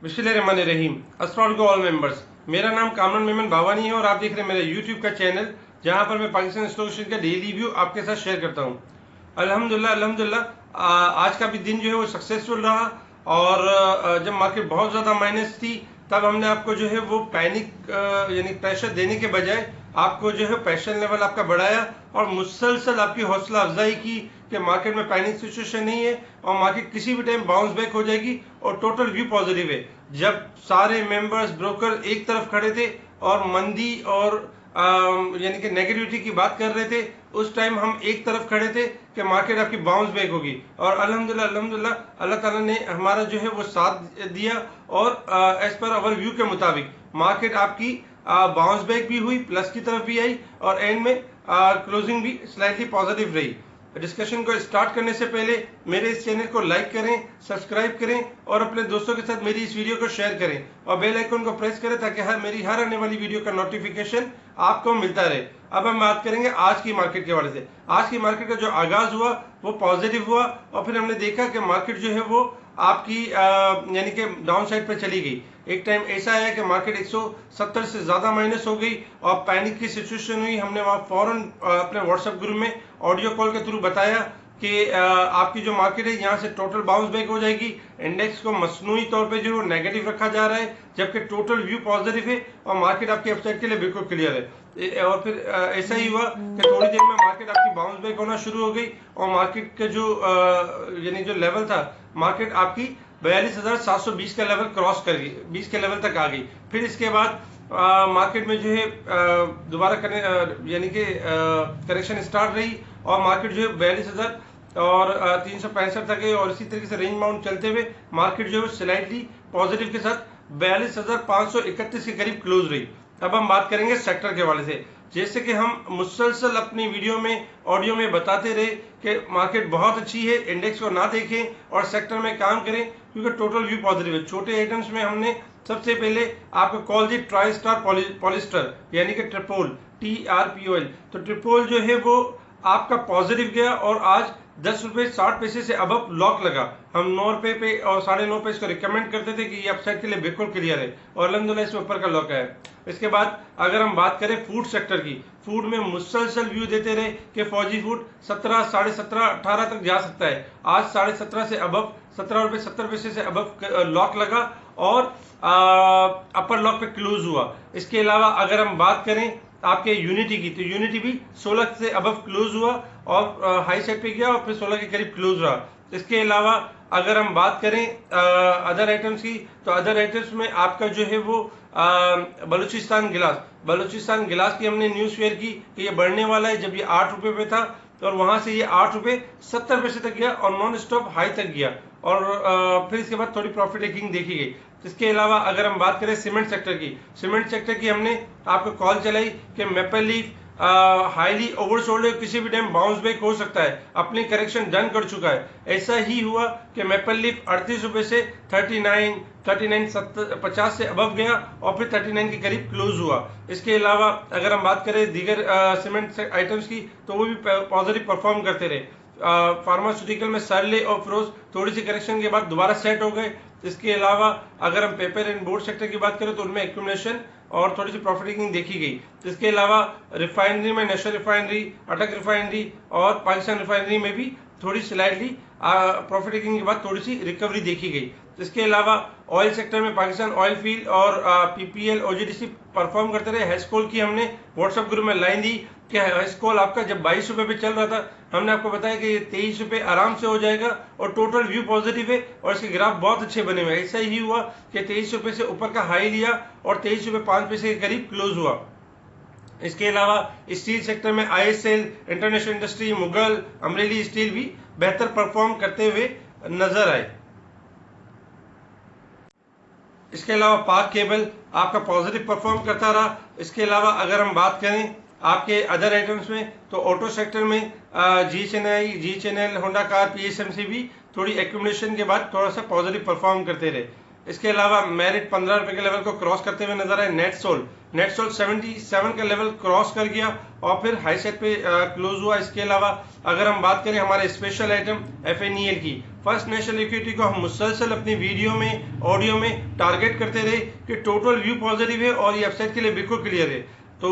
बिस्मिल्लाहिर्रहमानिर्रहीम। अस्सलाम वालेकुम ऑल मेंबर्स। मेरा नाम कामरान मेमन बावानी है और आप देख रहे हैं मेरा यूट्यूब का चैनल, जहां पर मैं पाकिस्तान स्टॉक एक्सचेंज का डेली व्यू आपके साथ शेयर करता हूं। अल्हम्दुलिल्लाह आज का भी दिन जो है वो सक्सेसफुल रहा। और जब मार्केट बहुत ज़्यादा माइनस थी तब हमने आपको जो है वो पैनिक यानी प्रेशर देने के बजाय आपको जो है पैशन लेवल आपका बढ़ाया और मुसलसल आपकी हौसला अफजाई की कि मार्केट में पैनिक सिचुएशन नहीं है और मार्केट किसी भी टाइम बाउंस बैक हो जाएगी और टोटल व्यू पॉजिटिव है। जब सारे मेंबर्स ब्रोकर एक तरफ खड़े थे और मंदी और यानी कि नेगेटिविटी की बात कर रहे थे, उस टाइम हम एक तरफ खड़े थे कि मार्केट आपकी बाउंस बैक होगी। और अल्हम्दुलिल्लाह अल्लाह ताला ने हमारा जो है वो साथ दिया और एज पर अवर व्यू के मुताबिक मार्केट आपकी बाउंस बैक भी हुई, प्लस की तरफ भी आई और एंड में क्लोजिंग भी स्लाइटली पॉजिटिव रही। डिस्कशन को स्टार्ट करने से पहले मेरे इस चैनल को लाइक करें, सब्सक्राइब करें और अपने दोस्तों के साथ मेरी इस वीडियो को शेयर करें और बेल आइकन को प्रेस करें ताकि मेरी हर आने वाली वीडियो का नोटिफिकेशन आपको मिलता रहे। अब हम बात करेंगे आज की मार्केट के हवाले से। आज की मार्केट का जो आगाज हुआ वो पॉजिटिव हुआ और फिर हमने देखा कि मार्केट जो है वो आपकी यानी कि डाउन साइड पर चली गई। एक टाइम ऐसा है कि मार्केट 170 से ज्यादा माइनस हो गई और पैनिक की सिचुएशन हुई। हमने वहां फौरन अपने व्हाट्सएप ग्रुप में ऑडियो कॉल के थ्रू बताया कि आपकी जो मार्केट है यहाँ से टोटल बाउंस बैक हो जाएगी। इंडेक्स को मसनूई तौर पे जो नेगेटिव रखा जा रहा है जबकि टोटल व्यू पॉजिटिव है और मार्केट आपकी अपसाइड के लिए बिल्कुल क्लियर है। और फिर ऐसा ही हुआ कि थोड़ी देर में मार्केट आपकी बाउंस बैक होना शुरू हो गई और मार्केट का जो यानी जो लेवल था, मार्केट आपकी 42,720 का लेवल क्रॉस कर गई, 20 के लेवल तक आ गई। फिर इसके बाद मार्केट में जो है दोबारा यानी कि करेक्शन स्टार्ट रही और मार्केट जो है 42,000 और 365 तक है और इसी तरीके से रेंज बाउंड चलते हुए मार्केट जो है स्लाइटली पॉजिटिव के साथ 42,531 के करीब क्लोज रही। अब हम बात करेंगे सेक्टर के हवाले से। जैसे कि हम मुसलसल अपनी वीडियो में ऑडियो में बताते रहे कि मार्केट बहुत अच्छी है, इंडेक्स को ना देखें और सेक्टर में काम करें क्योंकि टोटल व्यू पॉजिटिव है। छोटे आइटम्स में हमने सबसे पहले आपको कॉल दी ट्राई स्टार पॉलिस्टर यानी कि ट्रिपोल, TRPOL। तो ट्रिपोल जो है वो आपका पॉजिटिव गया और आज 10 रुपए 60 पैसे से अब लॉक लगा। हम 9 रुपए पे और 9.5 पे इसको रिकमेंड करते थे कि ये अपसाइड के लिए बिल्कुल क्लियर है और अल्हम्दुलिल्लाह इसमें ऊपर का लॉक है। इसके बाद अगर हम बात करें फूड सेक्टर की, फूड में मुसलसल व्यू देते रहे कि फौजी फूड 17, 17.5, 18 तक जा सकता है। आज 17.5 से अब 17 रुपए 70 पैसे से अब लॉक लगा और अपर लॉक पे क्लोज हुआ। इसके अलावा अगर हम बात करें आपके यूनिटी की, तो यूनिटी भी 16 से अब क्लोज हुआ और हाई साइड पे गया और फिर 16 के करीब क्लोज रहा। इसके अलावा अगर हम बात करें अदर आइटम्स की, तो अदर आइटम्स में आपका जो है वो बलूचिस्तान गिलास की हमने न्यूज़ शेयर की कि ये बढ़ने वाला है। जब ये 8 रुपए पे था और वहां से ये 8 रुपए 70 पैसे तक गया और नॉन स्टॉप हाई तक गया और फिर इसके बाद थोड़ी प्रॉफिट टेकिंग देखी गई। इसके अलावा अगर हम बात करें सीमेंट सेक्टर की हमने आपको कॉल चलाई कि मेपल लीफ हाईली ओवरसोल्ड है, किसी भी टाइम बाउंस बैक हो सकता है, अपनी करेक्शन डन कर चुका है। ऐसा ही हुआ कि मेपल लीफ 38 रुपए से 39.50 से अबव गया और फिर 39 के करीब क्लोज हुआ। इसके अलावा अगर हम बात करें दीगर सीमेंट आइटम्स की, तो वो भी पॉजिटिव परफॉर्म करते रहे। फार्मास्यूटिकल में सरले और फ्रोज थोड़ी सी करेक्शन के बाद दोबारा सेट हो गए। इसके अलावा अगर हम पेपर एंड बोर्ड सेक्टर की बात करें तो उनमें एक्यूमुलेशन और थोड़ी सी प्रॉफिट टेकिंग देखी गई। इसके अलावा रिफाइनरी में नेशनल रिफाइनरी, अटक रिफाइनरी और पाकिस्तान रिफाइनरी में भी थोड़ी स्लाइटली प्रॉफिट टेकिंग के बाद थोड़ी सी रिकवरी देखी गई। इसके अलावा ऑयल सेक्टर में पाकिस्तान ऑयल फील्ड और PPL OGDC परफॉर्म करते रहे। हेस्कोल की हमने व्हाट्सएप ग्रुप में लाइन दी कि हेस्कोल आपका जब 22 रुपए पे चल रहा था, हमने आपको बताया कि ये 23 रुपए आराम से हो जाएगा और टोटल व्यू पॉजिटिव है और इसके ग्राफ बहुत अच्छे बने हुए। ऐसा ही हुआ कि 23 रुपए से ऊपर का हाई लिया और 23 रुपए 5 पैसे के करीब क्लोज हुआ। इसके अलावा स्टील सेक्टर में ISL, international industry, Mughal, Amreli steel भी बेहतर परफॉर्म करते हुए नजर आए। इसके अलावा पाक केबल आपका पॉजिटिव परफॉर्म करता रहा। इसके अलावा अगर हम बात करें आपके अदर आइटम्स में, तो ऑटो सेक्टर में जी चैनल, होंडा कार, PSMC भी थोड़ी एक्यूमुलेशन के बाद थोड़ा सा पॉजिटिव परफॉर्म करते रहे। इसके अलावा मेरिट 15 रुपए के लेवल को क्रॉस करते हुए नजर आए। नेटसोल 77 का लेवल क्रॉस कर गया और फिर हाई साइड पे क्लोज हुआ। इसके अलावा अगर हम बात करें हमारे स्पेशल आइटम FNEL की, फर्स्ट नेशनल इक्विटी को हम मुसलसल अपनी वीडियो में, ऑडियो में टारगेट करते रहे कि टोटल व्यू पॉजिटिव है और ये अपसाइड के लिए बिल्कुल क्लियर है। तो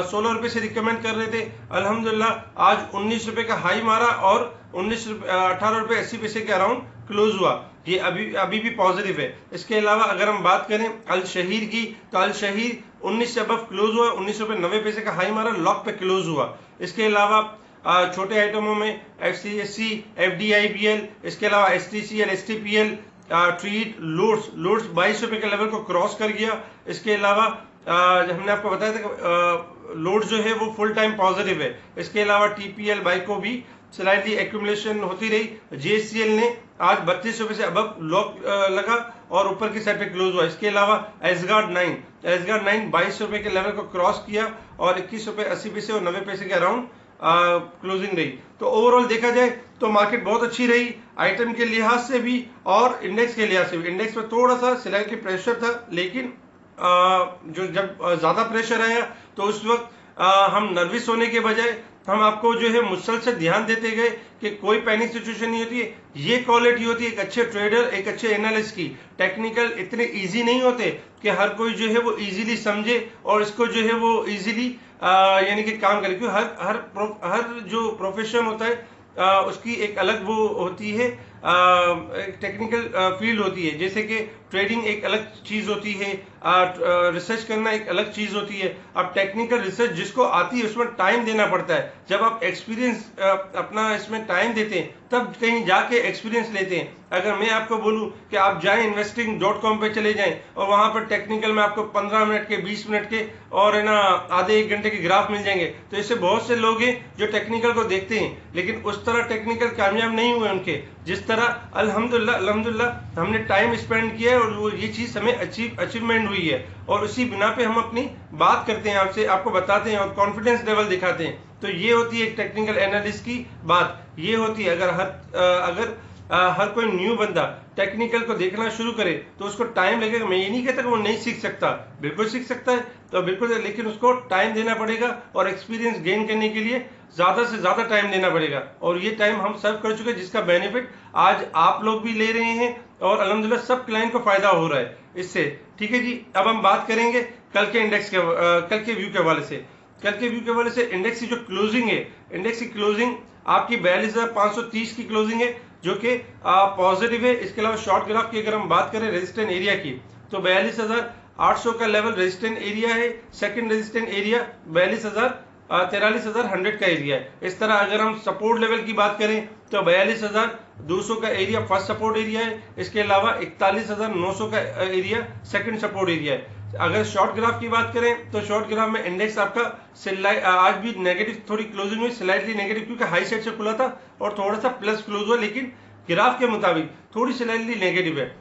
16 रुपये से रिकमेंड कर रहे थे, अल्हम्दुलिल्लाह आज 19 रुपये का हाई मारा और 18 रुपये 80 पैसे के अराउंड क्लोज हुआ। ये अभी भी पॉजिटिव है। इसके अलावा अगर हम बात करें अल शहीर की, तो अल शहीर 19 से अबव क्लोज हुआ, 19 रुपये 90 पैसे का हाई मारा, लॉक पे क्लोज हुआ। इसके अलावा छोटे आइटमों में FCSC, FDIPL, इसके अलावा STCL, STPL, ट्रीट, लोड्स 22 रुपये के लेवल को क्रॉस कर गया। इसके अलावा हमने आपको बताया था कि लोड जो है वो फुल टाइम पॉजिटिव है। इसके अलावा TPL बाइको भी स्लाइटली एक्यूमुलेशन होती रही। JSCL ने आज 32 रुपये से अबव लॉक लगा और ऊपर की साइड पे क्लोज हुआ। इसके अलावा एसगार्ड 9 22 रुपये के लेवल को क्रॉस किया और 21 रुपये 80 पैसे और 90 पैसे के अराउंड क्लोजिंग रही। तो ओवरऑल देखा जाए तो मार्केट बहुत अच्छी रही, आइटम के लिहाज से भी और इंडेक्स के लिहाज से भी। इंडेक्स में थोड़ा सा स्लाइटली प्रेशर था, लेकिन जो जब ज्यादा प्रेशर आया तो उस वक्त हम नर्वस होने के बजाय हम आपको जो है मुसलसल ध्यान देते गए कि कोई पैनिक सिचुएशन नहीं होती है। ये क्वालिटी होती है एक अच्छे ट्रेडर, एक अच्छे एनालिस्ट की। टेक्निकल इतने इजी नहीं होते कि हर कोई जो है वो इजीली समझे और इसको जो है वो इजीली यानी कि काम करे, क्योंकि हर जो प्रोफेशन होता है उसकी एक अलग वो होती है, एक टेक्निकल फील्ड होती है। जैसे कि ट्रेडिंग एक अलग चीज होती है, रिसर्च करना एक अलग चीज होती है। अब टेक्निकल रिसर्च जिसको आती है उसमें टाइम देना पड़ता है। जब आप एक्सपीरियंस अपना इसमें टाइम देते हैं तब कहीं जाके एक्सपीरियंस लेते हैं। अगर मैं आपको बोलूं कि आप जाएं investing.com पे चले जाएं और वहां पर टेक्निकल में आपको 15 मिनट के, 20 मिनट के और है ना आधे 1 घंटे के ग्राफ मिल जाएंगे, तो ऐसे बहुत से लोग हैं जो टेक्निकल को देखते हैं लेकिन उस तरह टेक्निकल कामयाब नहीं हुए उनके, जिस तरह अल्हम्दुलिल्लाह हमने टाइम स्पेंड किया है और वो ये चीज हमें अचीवमेंट हुई है और उसी बिना पे हम अपनी बात करते हैं, आपसे आपको बताते हैं और कॉन्फिडेंस लेवल दिखाते हैं। तो ये होती है एक टेक्निकल एनालिस्ट की बात। ये होती है अगर हर कोई न्यू बंदा टेक्निकल को देखना शुरू करे तो उसको टाइम लगेगा। मैं ये नहीं कहता कि वो नहीं सीख सकता, बिल्कुल सीख सकता है, तो बिल्कुल, लेकिन उसको टाइम देना पड़ेगा और एक्सपीरियंस गेन करने के लिए ज्यादा से ज्यादा टाइम देना पड़ेगा। और ये टाइम हम सर्व कर चुके हैं, जिसका बेनिफिट आज आप लोग भी ले रहे हैं और अल्हम्दुलिल्लाह सब क्लाइंट को फायदा हो रहा है इससे। ठीक है जी, अब हम बात करेंगे कल के इंडेक्स के कल के व्यू के हवाले से। कल के व्यू के हवाले से इंडेक्स की जो क्लोजिंग है, इंडेक्स की क्लोजिंग आपकी 42,530 की क्लोजिंग है, जो कि पॉजिटिव है। इसके अलावा शॉर्ट ग्राफ की अगर हम बात करें रेजिस्टेंट एरिया की, तो 42,800 का लेवल रेजिस्टेंट एरिया है। सेकंड रेजिस्टेंट एरिया 43,100 का एरिया है। इस तरह अगर हम सपोर्ट लेवल की बात करें तो 42,200 का एरिया फर्स्ट सपोर्ट एरिया है। इसके अलावा 41,900 का एरिया सेकंड सपोर्ट एरिया है। अगर शॉर्ट ग्राफ की बात करें तो शॉर्ट ग्राफ में इंडेक्स आपका आज भी नेगेटिव थोड़ी क्लोजिंग हुई, स्लाइटली नेगेटिव, क्योंकि हाई साइड से खुला था और थोड़ा सा प्लस क्लोज हुआ, लेकिन ग्राफ के मुताबिक थोड़ी स्लाइटली नेगेटिव है।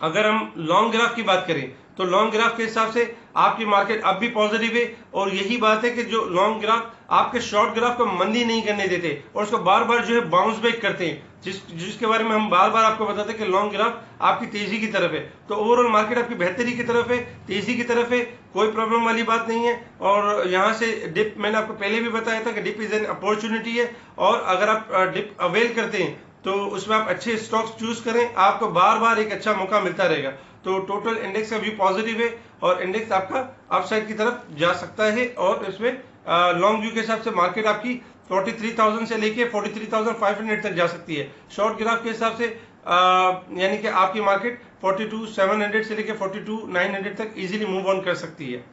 अगर हम लॉन्ग ग्राफ की बात करें तो लॉन्ग ग्राफ के हिसाब से आपकी मार्केट अब भी पॉजिटिव है और यही बात है कि जो लॉन्ग ग्राफ आपके शॉर्ट ग्राफ को मंदी नहीं करने देते और उसको बार बार जो है बाउंस बैक करते हैं, जिसके बारे में हम बार बार आपको बताते हैं कि लॉन्ग ग्राफ आपकी तेजी की तरफ है। तो ओवरऑल मार्केट आपकी बेहतरी की तरफ है, तेजी की तरफ है, कोई प्रॉब्लम वाली बात नहीं है। और यहाँ से डिप, मैंने आपको पहले भी बताया था कि डिप इज एन अपॉर्चुनिटी है और अगर आप डिप अवेल करते हैं तो उसमें आप अच्छे स्टॉक्स चूज करें, आपको बार बार एक अच्छा मौका मिलता रहेगा। तो टोटल इंडेक्स का व्यू पॉजिटिव है और इंडेक्स आपका अपसाइड की तरफ जा सकता है और इसमें लॉन्ग व्यू के हिसाब से मार्केट आपकी 43,000 से लेके 43,500 तक जा सकती है। शॉर्ट ग्राफ के हिसाब से यानी कि आपकी मार्केट 42,700 से लेके 42,900 तक इजीली मूव ऑन कर सकती है।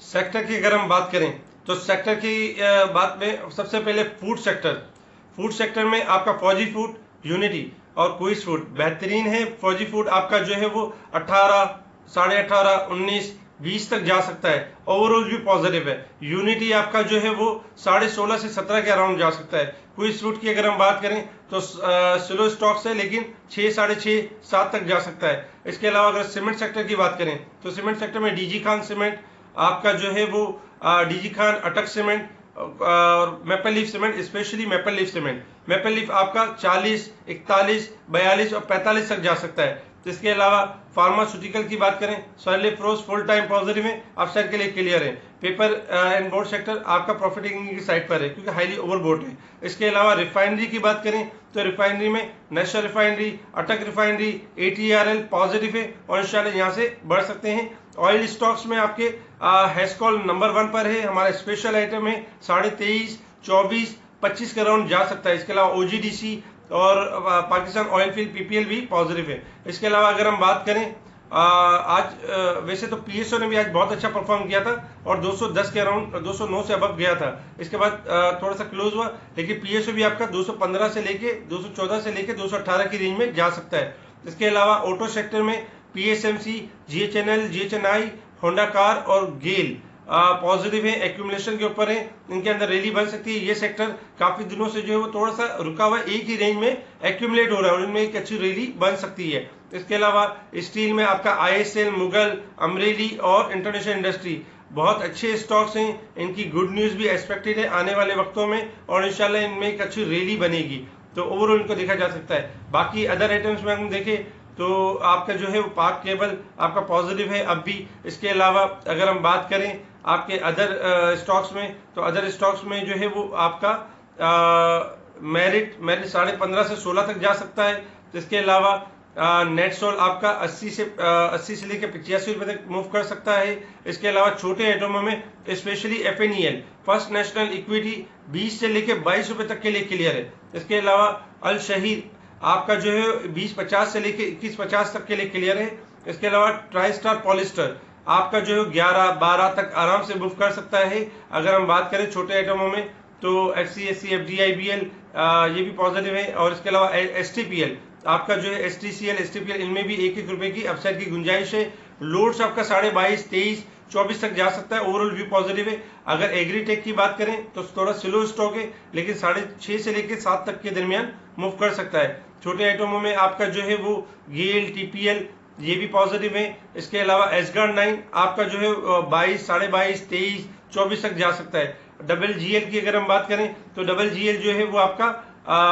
सेक्टर की अगर हम बात करें तो सेक्टर की बात में सबसे पहले फूड सेक्टर में आपका फौजी फूड, यूनिटी और क्विस फूड बेहतरीन है। फौजी फूड आपका जो है वो 18, 18.5, 19, 20 तक जा सकता है, ओवरऑल भी पॉजिटिव है। यूनिटी आपका जो है वो 16.5 से 17 के अराउंड जा सकता है। क्विस फूड की अगर हम बात करें तो स्लो स्टॉक्स है, लेकिन 6, 6.5, 7 तक जा सकता है। इसके अलावा अगर सीमेंट सेक्टर की बात करें तो सीमेंट सेक्टर में डीजी खान सीमेंट आपका जो है वो डीजी खान, अटक सीमेंट और maple leaf cement, specially maple leaf cement, maple leaf आपका 40, 41, 42 और 45 तक जा सकता है। इसके अलावा फार्मास्यूटिकल की बात करें, सोलिफ्रोस फुल टाइम पॉजिटिव है, अपसाइड के लिए क्लियर है। पेपर एंड बोर्ड सेक्टर आपका प्रॉफिटिंग की साइड पर है क्योंकि हाईली ओवरबोट है। इसके अलावा रिफाइनरी की बात करें तो रिफाइनरी में नेशनल रिफाइनरी, अटक रिफाइनरी, ATRL पॉजिटिव है और इंशाल्लाह यहाँ से बढ़ सकते हैं। ऑयल स्टॉक्स में आपके हेस्कॉल नंबर 1 पर है, हमारा स्पेशल आइटम है 23.5, 24, 25 का राउंड जा सकता है। इसके अलावा OGDC और पाकिस्तान ऑयल फील्ड PPL भी पॉजिटिव है। इसके अलावा अगर हम बात करें आज वैसे तो PSO ने भी आज बहुत अच्छा परफॉर्म किया था और 210 के अराउंड 209 से अबव गया था। इसके बाद थोड़ा सा क्लोज हुआ, लेकिन PSO भी आपका 215 से लेके 214 से लेके 218 की रेंज में जा सकता है। इसके अलावा ऑटो सेक्टर में PSMC, GHNL, GHNI, Honda car और गेल पॉजिटिव है, एक्यूमुलेशन के ऊपर है, इनके अंदर रैली बन सकती है। ये सेक्टर काफी दिनों से जो है वो थोड़ा सा रुका हुआ है, एक ही रेंज में एक्यूमुलेट हो रहा है और इनमें एक अच्छी रैली बन सकती है। इसके अलावा स्टील में आपका ISL, मुगल, अमरेली और इंटरनेशनल इंडस्ट्री बहुत अच्छे स्टॉक्स हैं। इनकी गुड न्यूज भी एक्सपेक्टेड है आने वाले वक्तों में और इंशाल्लाह इनमें एक अच्छी रैली बनेगी, तो ओवरऑल इनको देखा जा सकता है। बाकी अदर आइटम्स में हम देखें तो आपका जो है वो पाक केबल आपका पॉजिटिव है अब भी। इसके अलावा अगर हम बात करें आपके अदर स्टॉक्स में तो अदर स्टॉक्स में जो है वो आपका मेरिट 15.5 से 16 तक जा सकता है। इसके अलावा नेटसोल आपका 80 से लेकर 85 रुपए तक मूव कर सकता है। इसके अलावा छोटे आइटमों में specially FNEL first national equity 20 से लेकर 22 रुपए तक के लिए क्लियर है। इसके अलावा अल शहीर आपका जो है 20.50 से लेकर 21.50 तक के लिए क्लियर है। इसके अलावा ट्राई स्टार पॉलिस्टर आपका जो है 11-12 तक आराम से मूव कर सकता है। अगर हम बात करें छोटे आइटमों में तो FCSC, FDIBL ये भी पॉजिटिव है और इसके अलावा STPL आपका जो है STCL, STPL इनमें भी 1-1 रुपए की अपसाइड की गुंजाइश है। लोड्स आपका 22.5, 23, 24 तक जा सकता है, ओवरऑल व्यू पॉजिटिव है। अगर एग्रीटेक की बात करें तो थोड़ा स्लो स्टॉक है लेकिन 6.5 से लेकर 7 तक के दरमियान मूव कर सकता है। छोटे आइटमों में आपका जो है वो गेल, TPL ये भी पॉजिटिव है। इसके अलावा एसगार्ड 9 आपका जो है 22, 22.5, 23, 24 तक जा सकता है। डबल GL की अगर हम बात करें तो डबल GL जो है वो आपका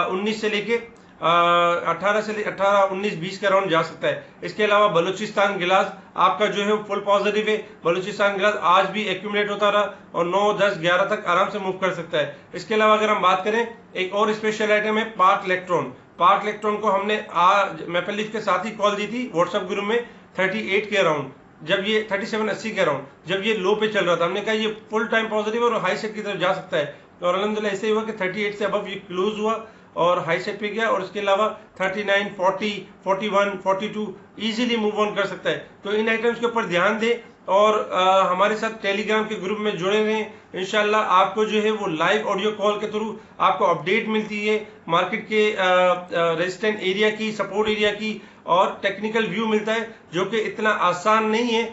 19 से लेके 18, 19, 20 का राउंड जा सकता है। इसके अलावा बलूचिस्तान गिलास आपका जो है फुल पॉजिटिव है। बलूचिस्तान गिलास आज भी एक्यूमुलेट होता रहा और 9, 10, 11 तक आराम से मूव कर सकता है। इसके अलावा अगर हम बात करें एक और स्पेशल आइटम है पार्क इलेक्ट्रॉन। पार्क इलेक्ट्रॉन को हमने आज मैपल लीफ के साथ ही कॉल दी थी व्हाट्सएप ग्रुप में 38 के अराउंड, जब ये 37.80 के अराउंड जब ये लो पे चल रहा था, हमने कहा ये फुल टाइम पॉजिटिव और हाई सेट की तरफ जा सकता है और अल्हम्दुलिल्लाह ऐसे ही हुआ कि 38 से अबव ये क्लोज हुआ और हाई सेट पे गया और इसके अलावा 39, 40, 41, 42 इजीली मूव ऑन कर सकता है। तो इन आइटम्स के ऊपर ध्यान दें और हमारे साथ टेलीग्राम के ग्रुप में जुड़े रहें। इंशाल्लाह आपको जो है वो लाइव ऑडियो कॉल के थ्रू आपको अपडेट मिलती है मार्केट के रेजिस्टेंट एरिया की, सपोर्ट एरिया की और टेक्निकल व्यू मिलता है जो कि इतना आसान नहीं है।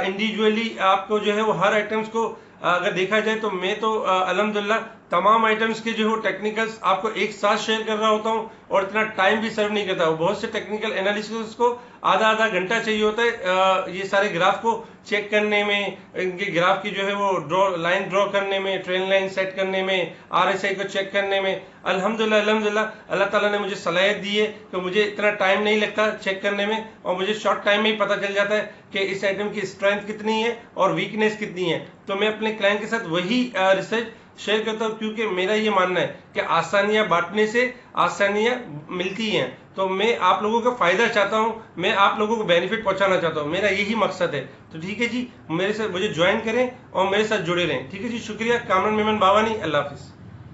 इंडिविजुअली आपको जो है वो हर आइटम्स को अगर देखा जाए तो मैं तो अल्हम्दुलिल्लाह तमाम आइटम्स के जो टेक्निकल्स आपको एक साथ शेयर कर रहा होता हूं और इतना टाइम भी सर्व नहीं करता हूं। बहुत से टेक्निकल एनालिसिस को आधा घंटा चाहिए होता है ये सारे ग्राफ को चेक करने में, इनके ग्राफ की जो है वो लाइन ड्रॉ करने में, ट्रेंड लाइन सेट करने में, RSI को चेक करने में। अल्हम्दुलिल्लाह अल्लाह ताला ने मुझे सलाहियत दी है कि मुझे इतना टाइम नहीं लगता चेक करने में और मुझे शॉर्ट टाइम में ही पता चल जाता है कि इस आइटम की स्ट्रेंथ कितनी है और वीकनेस कितनी है। तो मैं अपने क्लाइंट के साथ वही रिसर्च शेयर करता हूँ क्योंकि मेरा ये मानना है कि आसानियां बांटने से आसानियां मिलती हैं। तो मैं आप लोगों का फायदा चाहता हूँ, मैं आप लोगों को बेनिफिट पहुंचाना चाहता हूँ, मेरा यही मकसद है। तो ठीक है जी, मेरे साथ मुझे ज्वाइन करें और मेरे साथ जुड़े रहें। ठीक है जी, शुक्रिया। कामरान मेमन बावानी, अल्लाह हाफिज।